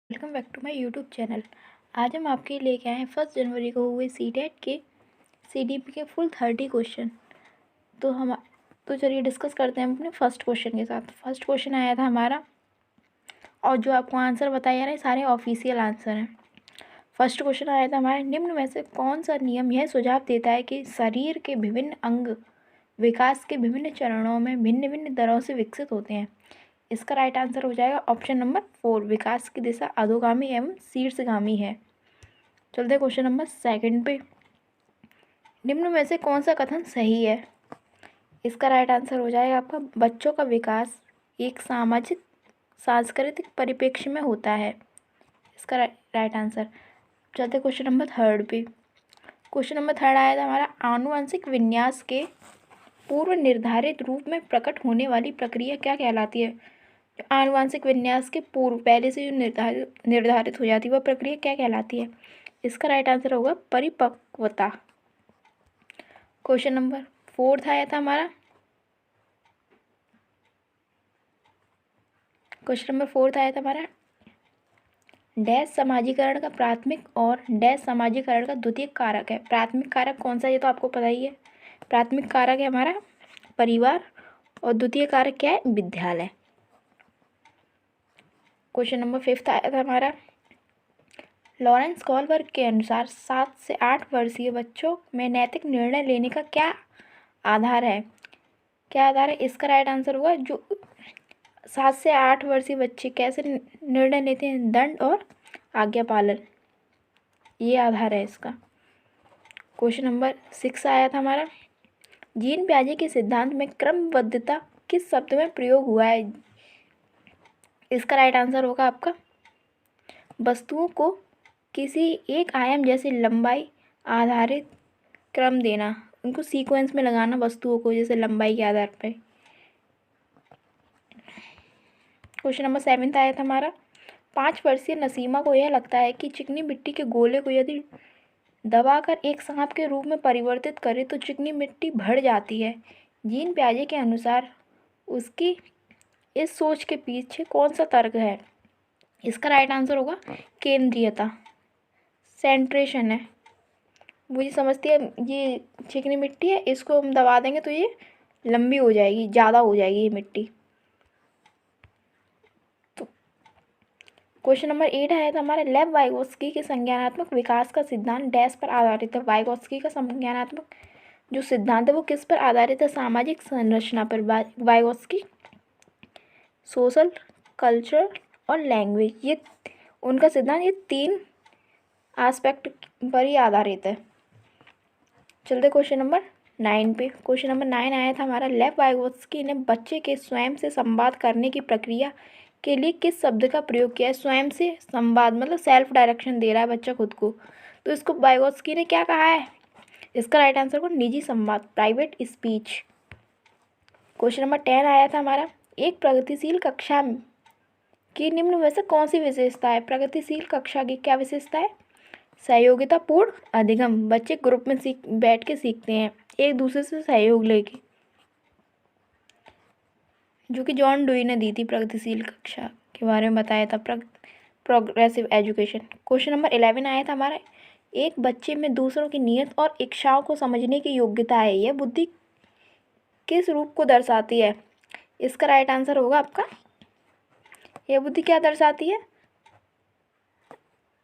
Welcome back to my YouTube channel. आज हम आपके लिए लेके आए हैं 1 जनवरी को हुए सीटेट के सीडीपी के फुल 30 क्वेश्चन। तो चलिए डिस्कस करते हैं अपने फर्स्ट क्वेश्चन के साथ। फर्स्ट क्वेश्चन आया था हमारा, और जो आपको आंसर बताया जा रहा है सारे ऑफिशियल आंसर हैं। फर्स्ट क्वेश्चन आया था हमारा, निम्न में से कौन सा नियम यह सुझाव देता है कि शरीर के विभिन्न अंग विकास के विभिन्न चरणों में भिन्न भिन्न दरों से विकसित होते हैं? इसका राइट आंसर हो जाएगा ऑप्शन नंबर 4, विकास की दिशा अधोगामी एवं शीर्षगामी है। चलते क्वेश्चन नंबर सेकंड पे, निम्न में से कौन सा कथन सही है? इसका राइट आंसर हो जाएगा आपका, बच्चों का विकास एक सामाजिक सांस्कृतिक परिप्रेक्ष्य में होता है। इसका राइट आंसर। चलते क्वेश्चन नंबर थर्ड पे। क्वेश्चन नंबर थर्ड आया था हमारा, आनुवंशिक विन्यास के पूर्व निर्धारित रूप में प्रकट होने वाली प्रक्रिया क्या कहलाती है? आनुवंशिक विन्यास के पूर्व पहले से जो निर्धारित हो जाती है वह प्रक्रिया क्या कहलाती है? इसका राइट आंसर होगा परिपक्वता। क्वेश्चन नंबर फोर्थ आया था हमारा, डैश समाजीकरण का प्राथमिक और डैश समाजीकरण का द्वितीयक कारक है। प्राथमिक कारक कौन सा, ये तो आपको पता ही है। प्राथमिक कारक है हमारा परिवार, और द्वितीय कारक क्या है? विद्यालय। क्वेश्चन नंबर फिफ्थ आया था हमारा, लॉरेंस कॉलबर्ग के अनुसार 7 से 8 वर्षीय बच्चों में नैतिक निर्णय लेने का क्या आधार है? क्या आधार है? इसका राइट आंसर होगा, जो 7 से 8 वर्षीय बच्चे कैसे निर्णय लेते हैं? दंड और आज्ञा पालन, ये आधार है इसका। क्वेश्चन नंबर 6 आया था हमारा, जीन पियाजे के सिद्धांत में क्रमबद्धता किस शब्द में प्रयोग हुआ है? इसका राइट आंसर होगा आपका, वस्तुओं को किसी एक आयाम जैसे लंबाई आधारित क्रम देना, उनको सीक्वेंस में लगाना वस्तुओं को, जैसे लंबाई के आधार पर। क्वेश्चन नंबर 7 आया था हमारा, 5 वर्षीय नसीमा को यह लगता है कि चिकनी मिट्टी के गोले को यदि दबाकर एक सांप के रूप में परिवर्तित करें तो चिकनी मिट्टी बढ़ जाती है। जीन पियाजे के अनुसार उसकी इस सोच के पीछे कौन सा तर्क है? इसका राइट आंसर होगा केंद्रीयता, सेंट्रेशन है। वो ये समझती है ये चिकनी मिट्टी है, इसको हम दबा देंगे तो ये लंबी हो जाएगी, ज़्यादा हो जाएगी ये मिट्टी। तो क्वेश्चन नंबर 8 आया था हमारा, लेव वाइगोत्स्की के संज्ञानात्मक विकास का सिद्धांत डैश पर आधारित है। वाइगोत्स्की का संज्ञानात्मक जो सिद्धांत है वो किस पर आधारित है? सामाजिक संरचना पर। वाइगोत्स्की सोशल, कल्चर और लैंग्वेज, ये उनका सिद्धांत ये 3 एस्पेक्ट पर ही आधारित है। चलते क्वेश्चन नंबर 9 पे। क्वेश्चन नंबर 9 आया था हमारा, लेव वाइगोत्स्की ने बच्चे के स्वयं से संवाद करने की प्रक्रिया के लिए किस शब्द का प्रयोग किया है? स्वयं से संवाद मतलब सेल्फ डायरेक्शन दे रहा है बच्चा खुद को, तो इसको वाइगोत्स्की ने क्या कहा है? इसका राइट आंसर को निजी संवाद, प्राइवेट स्पीच। क्वेश्चन नंबर 10 आया था हमारा, एक प्रगतिशील कक्षा की निम्न में से कौन सी विशेषता है? प्रगतिशील कक्षा की क्या विशेषता है? सहयोगितापूर्ण अधिगम, बच्चे ग्रुप में बैठ के सीखते हैं, एक दूसरे से सहयोग लेके, जो कि जॉन डुई ने दी थी प्रगतिशील कक्षा के बारे में बताया था, प्रोग्रेसिव एजुकेशन। क्वेश्चन नंबर 11 आया था हमारा, एक बच्चे में दूसरों की नीयत और इच्छाओं को समझने की योग्यता है, यह बुद्धि किस रूप को दर्शाती है? इसका राइट आंसर होगा आपका, यह बुद्धि क्या दर्शाती है?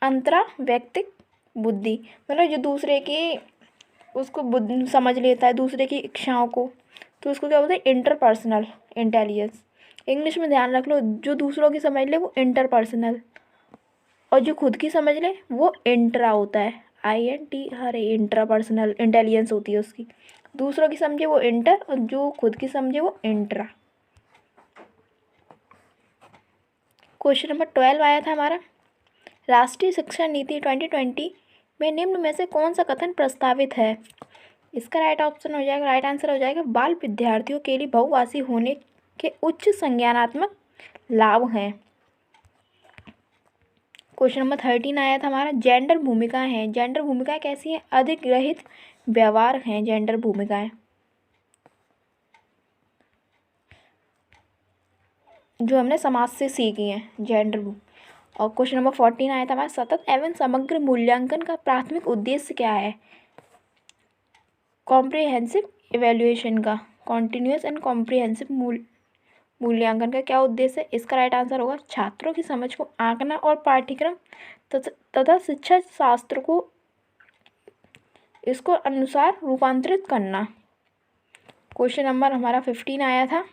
अंतरा व्यक्तिक बुद्धि, मतलब जो दूसरे की उसको समझ लेता है, दूसरे की इच्छाओं को, तो उसको क्या बोलते हैं? Interpersonal intelligence. इंग्लिश में ध्यान रख लो, जो दूसरों की समझ ले वो इंटरपर्सनल, और जो खुद की समझ ले वो इंट्रा होता है, INT, अरे इंट्रापर्सनल इंटेलिजेंस होती है उसकी। दूसरों की समझे वो इंटर, और जो खुद की समझे वो इंट्रा। क्वेश्चन नंबर 12 आया था हमारा, राष्ट्रीय शिक्षा नीति 2020 में निम्न में से कौन सा कथन प्रस्तावित है? इसका राइट आंसर हो जाएगा, बाल विद्यार्थियों के लिए बहुभाषी होने के उच्च संज्ञानात्मक लाभ हैं। क्वेश्चन नंबर 13 आया था हमारा, जेंडर भूमिकाएं हैं। जेंडर भूमिकाएं कैसी हैं? अधिग्रहित व्यवहार हैं जेंडर भूमिकाएं, जो हमने समाज से सीखी हैं जेंडर और क्वेश्चन नंबर 14 आया था हमारा, सतत एवं समग्र मूल्यांकन का प्राथमिक उद्देश्य क्या है? कॉम्प्रिहेंसिव इवेल्युएशन का, कॉन्टिन्यूस एंड कॉम्प्रिहेंसिव मूल्यांकन का क्या उद्देश्य है? इसका राइट आंसर होगा छात्रों की समझ को आंकना और पाठ्यक्रम तथा शिक्षा शास्त्र को इसको अनुसार रूपांतरित करना। क्वेश्चन नंबर हमारा 15 आया था,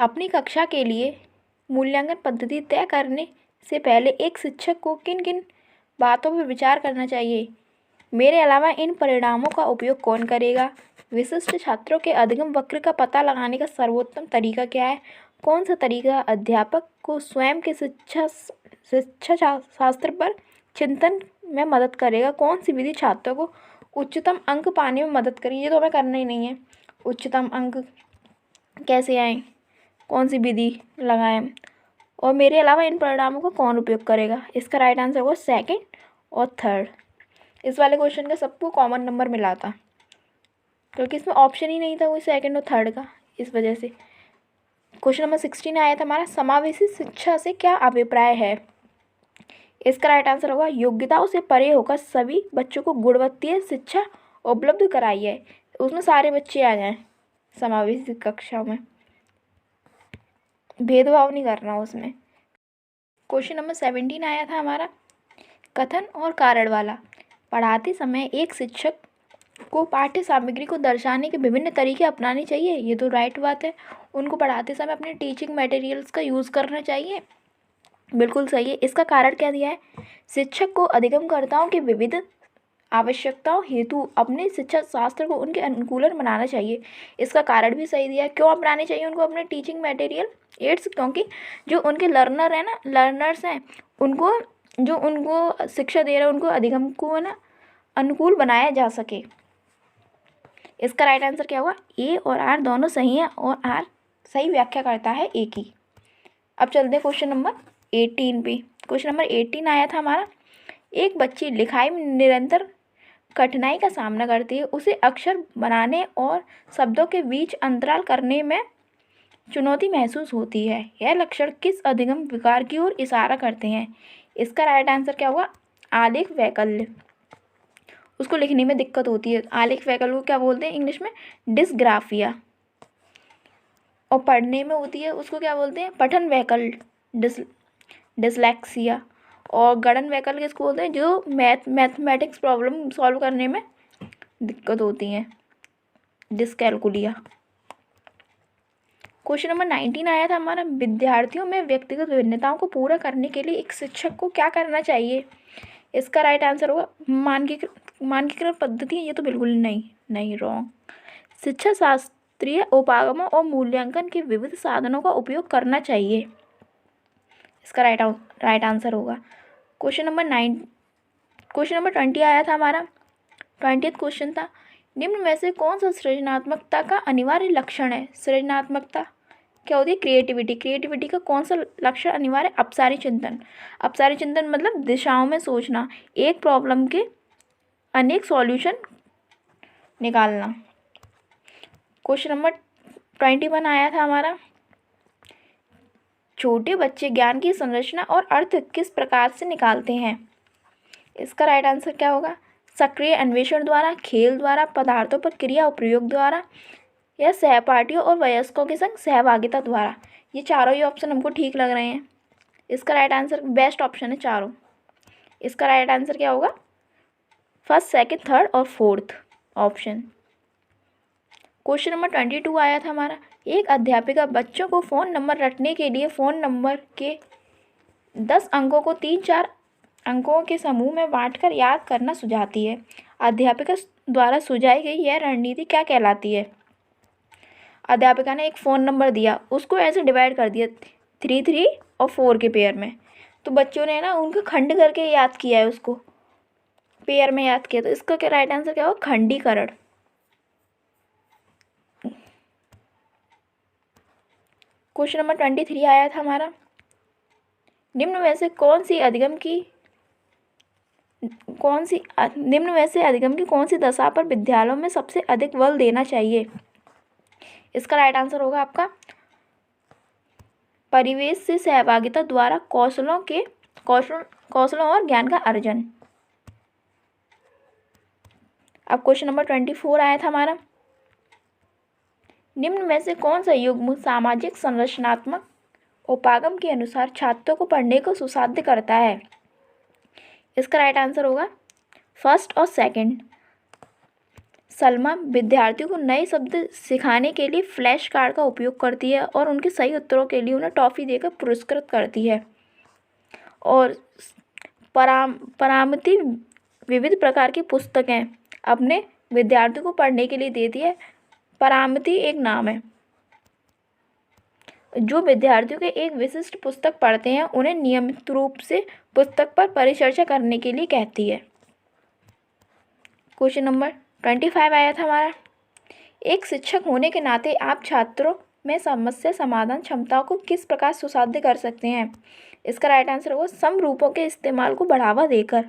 अपनी कक्षा के लिए मूल्यांकन पद्धति तय करने से पहले एक शिक्षक को किन किन बातों पर विचार करना चाहिए? मेरे अलावा इन परिणामों का उपयोग कौन करेगा? विशिष्ट छात्रों के अधिगम वक्र का पता लगाने का सर्वोत्तम तरीका क्या है? कौन सा तरीका अध्यापक को स्वयं के शिक्षा शास्त्र पर चिंतन में मदद करेगा? कौन सी विधि छात्रों को उच्चतम अंक पाने में मदद करेगी? ये तो हमें करना ही नहीं है। उच्चतम अंक कैसे आए, कौन सी विधि लगाएं, और मेरे अलावा इन परिणामों का कौन उपयोग करेगा? इसका राइट आंसर होगा सेकंड और थर्ड। इस वाले क्वेश्चन का सबको कॉमन नंबर मिला था क्योंकि इसमें ऑप्शन ही नहीं था कोई सेकंड और थर्ड का, इस वजह से। क्वेश्चन नंबर 16 आया था हमारा, समावेशी शिक्षा से क्या अभिप्राय है? इसका राइट आंसर होगा योग्यताओं से परे होकर सभी बच्चों को गुणवत्तीय शिक्षा उपलब्ध कराई है। उसमें सारे बच्चे आ जाएं समावेशी कक्षा में, भेदभाव नहीं करना उसमें। क्वेश्चन नंबर 17 आया था हमारा, कथन और कारण वाला। पढ़ाते समय एक शिक्षक को पाठ्य सामग्री को दर्शाने के विभिन्न तरीके अपनाने चाहिए। ये तो राइट बात है, उनको पढ़ाते समय अपने टीचिंग मटेरियल्स का यूज़ करना चाहिए, बिल्कुल सही है। इसका कारण क्या दिया है? शिक्षक को अधिगमकर्ताओं की विविध आवश्यकताओं हेतु अपने शिक्षा शास्त्र को उनके अनुकूलन बनाना चाहिए। इसका कारण भी सही दिया है। क्यों अपनाने चाहिए उनको अपने टीचिंग मटेरियल एड्स? क्योंकि जो उनके लर्नर है ना, लर्नर्स हैं, उनको जो उनको शिक्षा दे रहे हैं उनको अधिगम को है ना अनुकूल बनाया जा सके। इसका राइट आंसर क्या हुआ? ए और आर दोनों सही हैं और आर सही व्याख्या करता है ए की। अब चलते हैं क्वेश्चन नंबर 18 पे। क्वेश्चन नंबर 18 आया था हमारा, एक बच्ची लिखाई में निरंतर कठिनाई का सामना करती है, उसे अक्षर बनाने और शब्दों के बीच अंतराल करने में चुनौती महसूस होती है। यह लक्षण किस अधिगम विकार की ओर इशारा करते हैं? इसका राइट आंसर क्या होगा? आलेख वैकल्य। उसको लिखने में दिक्कत होती है। आलेख वैकल्य को क्या बोलते हैं इंग्लिश में? डिस्ग्राफिया। और पढ़ने में होती है उसको क्या बोलते हैं? पठन वैकल्य, डिसलेक्सिया। और गणन वैकल्य किसको बोलते हैं? जो मैथमेटिक्स प्रॉब्लम सॉल्व करने में दिक्कत होती है, डिसकैलकुलिया। क्वेश्चन नंबर 19 आया था हमारा, विद्यार्थियों में व्यक्तिगत विभिन्नताओं को पूरा करने के लिए एक शिक्षक को क्या करना चाहिए? इसका राइट आंसर होगा मानकीकरण पद्धति। ये तो बिल्कुल नहीं रॉन्ग। शिक्षा शास्त्रीय उपागमों और मूल्यांकन के विविध साधनों का उपयोग करना चाहिए। इसका राइट आंसर होगा क्वेश्चन नंबर 20 आया था हमारा। 20th क्वेश्चन था, निम्न में से कौन सा सृजनात्मकता का अनिवार्य लक्षण है? सृजनात्मकता क्या होती है? क्रिएटिविटी का कौन सा लक्षण अनिवार्य? अपसारी चिंतन मतलब दिशाओं में सोचना, एक प्रॉब्लम के अनेक सॉल्यूशन निकालना। क्वेश्चन नंबर 21 आया था हमारा, छोटे बच्चे ज्ञान की संरचना और अर्थ किस प्रकार से निकालते हैं? इसका राइट आंसर क्या होगा? सक्रिय अन्वेषण द्वारा, खेल द्वारा, पदार्थों पर क्रिया और प्रयोग द्वारा, या सहपाठियों और वयस्कों के संग सहभागिता द्वारा। ये चारों ही ऑप्शन हमको ठीक लग रहे हैं। इसका राइट आंसर बेस्ट ऑप्शन है चारों। इसका राइट आंसर क्या होगा? फर्स्ट, सेकंड, थर्ड और फोर्थ ऑप्शन। क्वेश्चन नंबर 22 आया था हमारा, एक अध्यापिका बच्चों को फ़ोन नंबर रटने के लिए फ़ोन नंबर के 10 अंकों को 3-4 अंकों के समूह में बांटकर याद करना सुझाती है। अध्यापिका द्वारा सुझाई गई यह रणनीति क्या कहलाती है? अध्यापिका ने एक फ़ोन नंबर दिया, उसको ऐसे डिवाइड कर दिया 3 और 4 के पेयर में, तो बच्चों ने ना उनको खंड करके याद किया है, उसको पेयर में याद किया। तो इसका क्या राइट आंसर क्या होगा? खंडीकरण। क्वेश्चन नंबर 23 आया था हमारा, निम्न में से अधिगम की कौन सी दशा पर विद्यालयों में सबसे अधिक बल देना चाहिए? इसका राइट आंसर होगा आपका परिवेश से सहभागिता द्वारा कौशलों और ज्ञान का अर्जन। अब क्वेश्चन नंबर 24 आया था हमारा, निम्न में से कौन सा युग्म सामाजिक संरचनात्मक उपागम के अनुसार छात्रों को पढ़ने को सुसाध्य करता है? इसका राइट आंसर होगा फर्स्ट और सेकंड। सलमा विद्यार्थियों को नए शब्द सिखाने के लिए फ्लैश कार्ड का उपयोग करती है और उनके सही उत्तरों के लिए उन्हें टॉफ़ी देकर पुरस्कृत करती है। और परामती विविध प्रकार की पुस्तकें अपने विद्यार्थियों को पढ़ने के लिए देती है। परामती एक नाम है। जो विद्यार्थियों के एक विशिष्ट पुस्तक पढ़ते हैं उन्हें नियमित रूप से पुस्तक पर परिचर्चा करने के लिए कहती है। क्वेश्चन नंबर 25 आया था हमारा, एक शिक्षक होने के नाते आप छात्रों में समस्या समाधान क्षमताओं को किस प्रकार सुसाध्य कर सकते हैं? इसका राइट आंसर होगा समरूपों के इस्तेमाल को बढ़ावा देकर।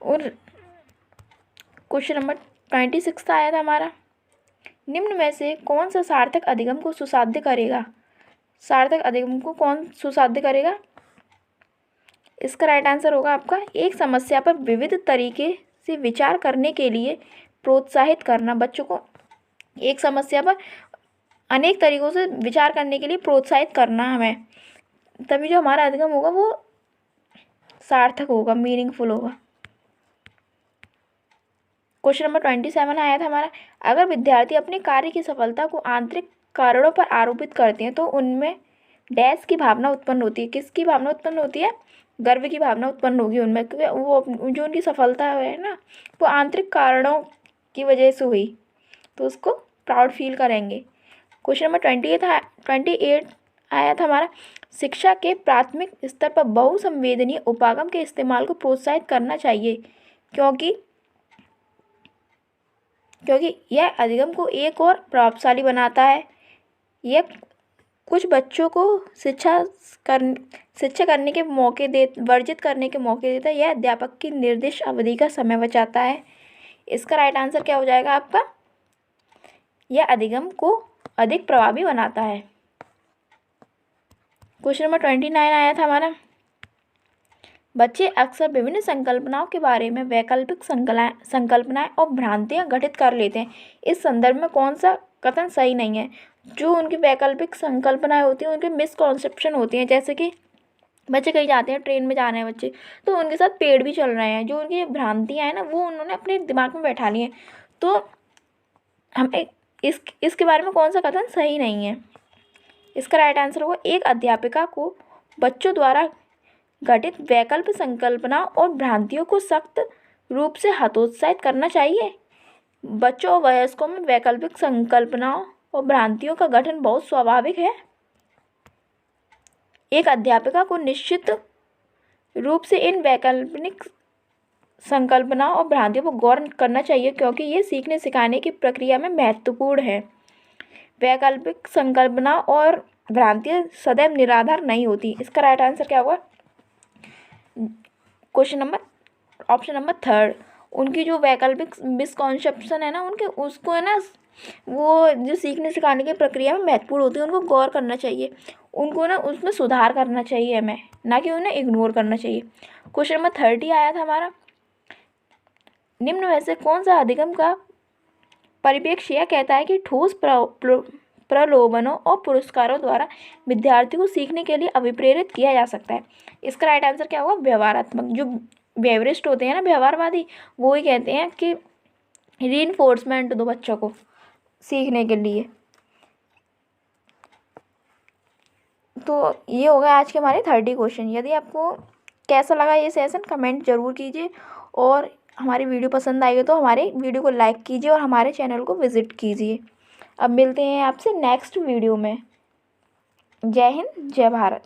और क्वेश्चन नंबर 26 आया था हमारा, निम्न में से कौन सा सार्थक अधिगम को सुसाध्य करेगा? सार्थक अधिगम को कौन सुसाध्य करेगा? इसका राइट आंसर होगा आपका एक समस्या पर विविध तरीके से विचार करने के लिए प्रोत्साहित करना। बच्चों को एक समस्या पर अनेक तरीकों से विचार करने के लिए प्रोत्साहित करना हमें, तभी जो हमारा अधिगम होगा वो सार्थक होगा, मीनिंगफुल होगा। क्वेश्चन नंबर 27 आया था हमारा, अगर विद्यार्थी अपने कार्य की सफलता को आंतरिक कारणों पर आरोपित करते हैं तो उनमें डैश की भावना उत्पन्न होती है। किसकी भावना उत्पन्न होती है? गर्व की भावना उत्पन्न होगी उनमें, क्योंकि वो जो उनकी सफलता है ना वो आंतरिक कारणों की वजह से हुई, तो उसको प्राउड फील करेंगे। क्वेश्चन नंबर 28 आया था हमारा, शिक्षा के प्राथमिक स्तर पर बहुसंवेदनीय उपागम के इस्तेमाल को प्रोत्साहित करना चाहिए क्योंकि यह अधिगम को एक और प्रभावशाली बनाता है। यह कुछ बच्चों को शिक्षा करने के मौके वर्जित करने के मौके देता है। यह अध्यापक की निर्दिष्ट अवधि का समय बचाता है। इसका राइट आंसर क्या हो जाएगा आपका? यह अधिगम को अधिक प्रभावी बनाता है। क्वेश्चन नंबर 29 आया था हमारा, बच्चे अक्सर विभिन्न संकल्पनाओं के बारे में वैकल्पिक संकल्पनाएं और भ्रांतियां गठित कर लेते हैं। इस संदर्भ में कौन सा कथन सही नहीं है? जो उनकी वैकल्पिक संकल्पनाएं होती हैं उनके मिसकॉन्सेप्शन होती हैं। जैसे कि बच्चे कहीं जाते हैं, ट्रेन में जाना है बच्चे, तो उनके साथ पेड़ भी चल रहे हैं। जो उनकी भ्रांतियाँ हैं ना वो उन्होंने अपने दिमाग में बैठा ली हैं। तो हमें इसके बारे में कौन सा कथन सही नहीं है? इसका राइट आंसर होगा एक अध्यापिका को बच्चों द्वारा घटित वैकल्पिक संकल्पना और भ्रांतियों को सख्त रूप से हतोत्साहित करना चाहिए। बच्चों और वयस्कों में वैकल्पिक संकल्पनाओं और भ्रांतियों का गठन बहुत स्वाभाविक है। एक अध्यापिका को निश्चित रूप से इन वैकल्पिक संकल्पनाओं और भ्रांतियों पर गौर करना चाहिए क्योंकि ये सीखने सिखाने की प्रक्रिया में महत्वपूर्ण है। वैकल्पिक संकल्पना और भ्रांतियाँ सदैव निराधार नहीं होती। इसका राइट आंसर क्या होगा? ऑप्शन नंबर 3, उनकी जो वैकल्पिक मिसकॉन्सेप्शन है ना उनके उसको है ना वो जो सीखने सिखाने की प्रक्रिया में महत्वपूर्ण होती है उनको गौर करना चाहिए, उनको ना उसमें सुधार करना चाहिए हमें, ना कि उन्हें इग्नोर करना चाहिए। क्वेश्चन नंबर 30 आया था हमारा, निम्न में से कौन सा अधिगम का परिप्रेक्ष्य यह कहता है कि ठोस प्रलोभनों और पुरस्कारों द्वारा विद्यार्थी को सीखने के लिए अभिप्रेरित किया जा सकता है? इसका राइट आंसर क्या होगा? व्यवहारात्मक। जो बिहेवियरिस्ट होते हैं ना, व्यवहारवादी, वो ही कहते हैं कि रीइंफोर्समेंट दो बच्चों को सीखने के लिए। तो ये होगा आज के हमारे 30 क्वेश्चन। यदि आपको कैसा लगा ये सेशन कमेंट ज़रूर कीजिए और हमारी वीडियो पसंद आई हो तो हमारे वीडियो को लाइक कीजिए और हमारे चैनल को विज़िट कीजिए। अब मिलते हैं आपसे नेक्स्ट वीडियो में। जय हिंद, जय भारत।